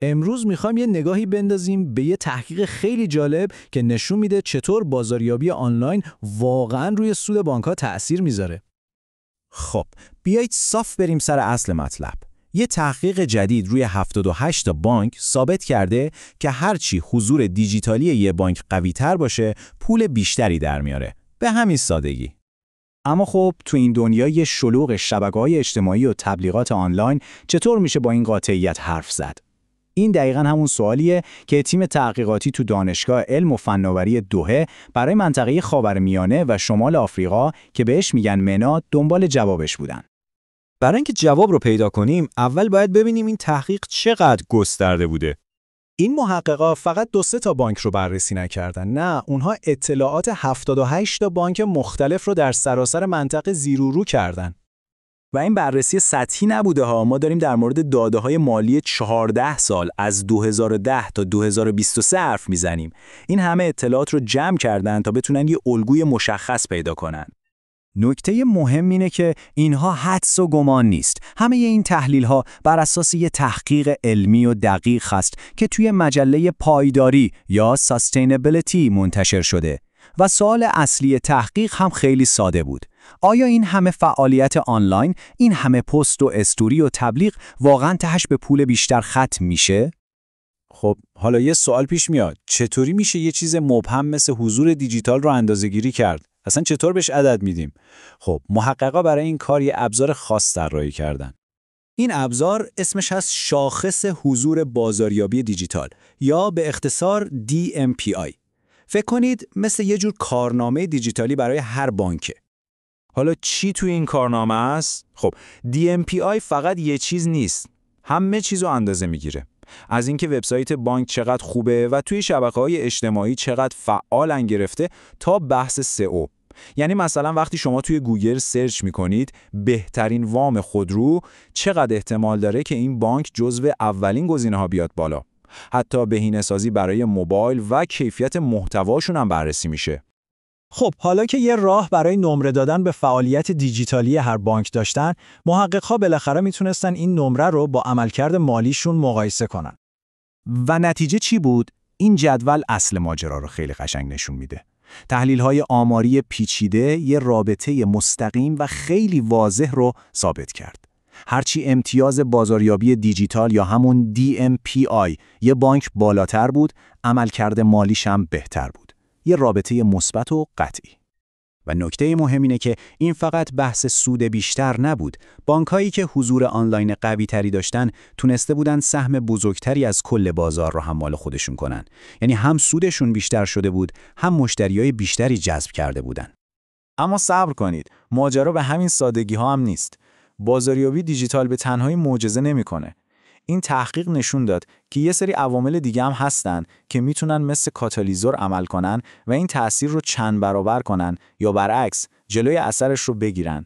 امروز میخوایم یه نگاهی بندازیم به یه تحقیق خیلی جالب که نشون میده چطور بازاریابی آنلاین واقعاً روی سود بانک‌ها تأثیر میذاره. خب، بیایید صاف بریم سر اصل مطلب. یه تحقیق جدید روی 78 تا بانک ثابت کرده که هرچی حضور دیجیتالی یه بانک قوی‌تر باشه، پول بیشتری در میاره. به همین سادگی. اما خب تو این دنیای شلوغ شبکه‌های اجتماعی و تبلیغات آنلاین چطور میشه با این قاطعیت حرف زد؟ این دقیقاً همون سوالیه که تیم تحقیقاتی تو دانشگاه علم و فناوری دوحه برای منطقه خاورمیانه و شمال آفریقا که بهش میگن منا دنبال جوابش بودن. برای اینکه جواب رو پیدا کنیم، اول باید ببینیم این تحقیق چقدر گسترده بوده. این محققا فقط 2-3 تا بانک رو بررسی نکردن. نه، اونها اطلاعات 78 تا بانک مختلف رو در سراسر منطقه زیر و رو کردن. و این بررسی سطحی نبوده ها. ما داریم در مورد داده‌های مالی 14 سال از 2010 تا 2023 حرف میزنیم. این همه اطلاعات رو جمع کردن تا بتونن یه الگوی مشخص پیدا کنن. نکته مهم اینه که اینها حدس و گمان نیست. همه این تحلیل‌ها بر اساس یه تحقیق علمی و دقیق هست که توی مجله پایداری یا Sustainability منتشر شده. و سوال اصلی تحقیق هم خیلی ساده بود. آیا این همه فعالیت آنلاین، این همه پست و استوری و تبلیغ واقعاً تهش به پول بیشتر ختم میشه؟ خب حالا یه سوال پیش میاد. چطوری میشه یه چیز مبهم مثل حضور دیجیتال رو اندازه‌گیری کرد؟ اصلا چطور بهش عدد میدیم؟ خب محققا برای این کار یه ابزار خاص طراحی کردن. این ابزار اسمش هست شاخص حضور بازاریابی دیجیتال یا به اختصار DMPI. فکر کنید مثل یه جور کارنامه دیجیتالی برای هر بانکه. حالا چی توی این کارنامه است؟ خب DMPI فقط یه چیز نیست. همه چیزو اندازه میگیره. از اینکه وبسایت بانک چقدر خوبه و توی شبکه‌های اجتماعی چقدر فعالن گرفته تا بحث سئو. یعنی مثلا وقتی شما توی گوگل سرچ میکنید بهترین وام خودرو، چقدر احتمال داره که این بانک جزو اولین گزینه‌ها بیاد بالا. حتی بهینه‌سازی برای موبایل و کیفیت محتواشون هم بررسی میشه. خب حالا که یه راه برای نمره دادن به فعالیت دیجیتالی هر بانک داشتن، محقق‌ها بالاخره میتونستن این نمره رو با عملکرد مالیشون مقایسه کنن. و نتیجه چی بود؟ این جدول اصل ماجرا رو خیلی قشنگ نشون میده. تحلیل‌های آماری پیچیده یه رابطه مستقیم و خیلی واضح رو ثابت کرد. هرچی امتیاز بازاریابی دیجیتال یا همون DMPI یه بانک بالاتر بود، عملکرد مالیش هم بهتر بود. یه رابطه مثبت و قطعی. و نکته مهم اینه که این فقط بحث سود بیشتر نبود. بانک‌هایی که حضور آنلاین قوی‌تری داشتن تونسته بودن سهم بزرگتری از کل بازار رو هم مال خودشون کنن. یعنی هم سودشون بیشتر شده بود، هم مشتریای بیشتری جذب کرده بودن. اما صبر کنید، ماجرا به همین سادگی ها هم نیست. بازاریابی دیجیتال به تنهایی معجزه نمی‌کنه. این تحقیق نشون داد که یه سری عوامل دیگه هم هستن که میتونن مثل کاتالیزور عمل کنن و این تأثیر رو چند برابر کنن یا برعکس جلوی اثرش رو بگیرن.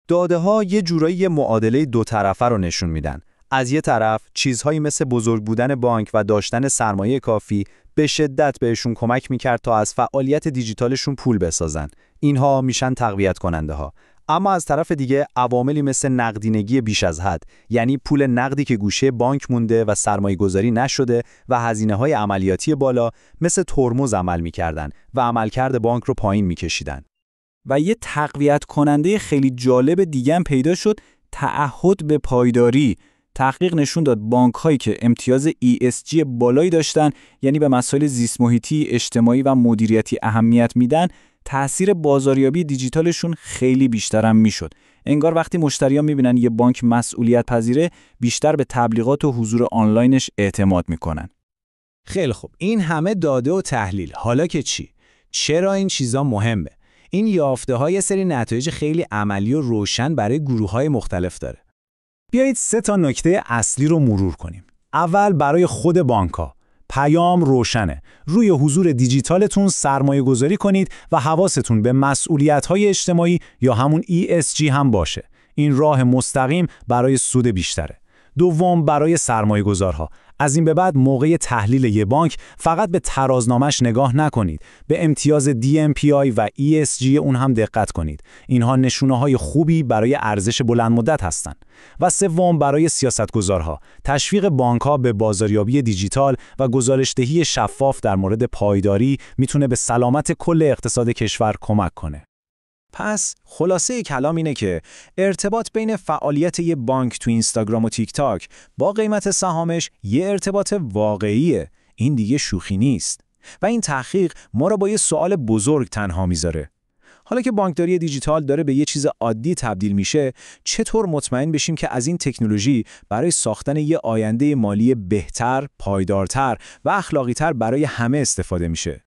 داده‌ها یه جورایی معادله دو طرفه رو نشون میدن. از یه طرف چیزهایی مثل بزرگ بودن بانک و داشتن سرمایه کافی به شدت بهشون کمک میکرد تا از فعالیت دیجیتالشون پول بسازن. اینها میشن تقویت کننده ها. اما از طرف دیگه عواملی مثل نقدینگی بیش از حد، یعنی پول نقدی که گوشه بانک مونده و سرمایه‌گذاری نشده و هزینه‌های عملیاتی بالا مثل ترمز عمل می‌کردن و عملکرد بانک رو پایین می‌کشیدن. و یه تقویت کننده خیلی جالب دیگه هم پیدا شد، تعهد به پایداری. تحقیق نشون داد بانک‌هایی که امتیاز ESG بالایی داشتن، یعنی به مسائل زیست محیطی، اجتماعی و مدیریتی اهمیت میدن، تأثیر بازاریابی دیجیتالشون خیلی بیشتر هم میشد. انگار وقتی مشتریان میبینن یه بانک مسئولیت پذیره، بیشتر به تبلیغات و حضور آنلاینش اعتماد میکنن. خیلی خوب، این همه داده و تحلیل. حالا که چی؟ چرا این چیزا مهمه؟ این یافته‌ها یه سری نتایج خیلی عملی و روشن برای گروه‌های مختلف داره. بیایید 3 تا نکته اصلی رو مرور کنیم. اول برای خود بانک‌ها. پیام روشنه. روی حضور دیجیتالتون سرمایه گذاری کنید و حواستون به مسئولیت‌های اجتماعی یا همون ESG هم باشه. این راه مستقیم برای سود بیشتره. دوم، برای سرمایه‌گذارها. از این به بعد موقع تحلیل یه بانک فقط به ترازنامه‌اش نگاه نکنید، به امتیاز DMPI و ESG اون هم دقت کنید. اینها نشونه‌های خوبی برای ارزش بلند مدت هستند. و سوم، برای سیاستگزارها، تشویق بانک‌ها به بازاریابی دیجیتال و گزارش‌دهی شفاف در مورد پایداری میتونه به سلامت کل اقتصاد کشور کمک کنه. پس خلاصه کلام اینه که ارتباط بین فعالیت یه بانک تو اینستاگرام و تیک تاک با قیمت سهامش یه ارتباط واقعیه. این دیگه شوخی نیست. و این تحقیق ما را با یه سوال بزرگ تنها میذاره. حالا که بانکداری دیجیتال داره به یه چیز عادی تبدیل میشه، چطور مطمئن بشیم که از این تکنولوژی برای ساختن یه آینده مالی بهتر، پایدارتر و اخلاقی‌تر برای همه استفاده میشه؟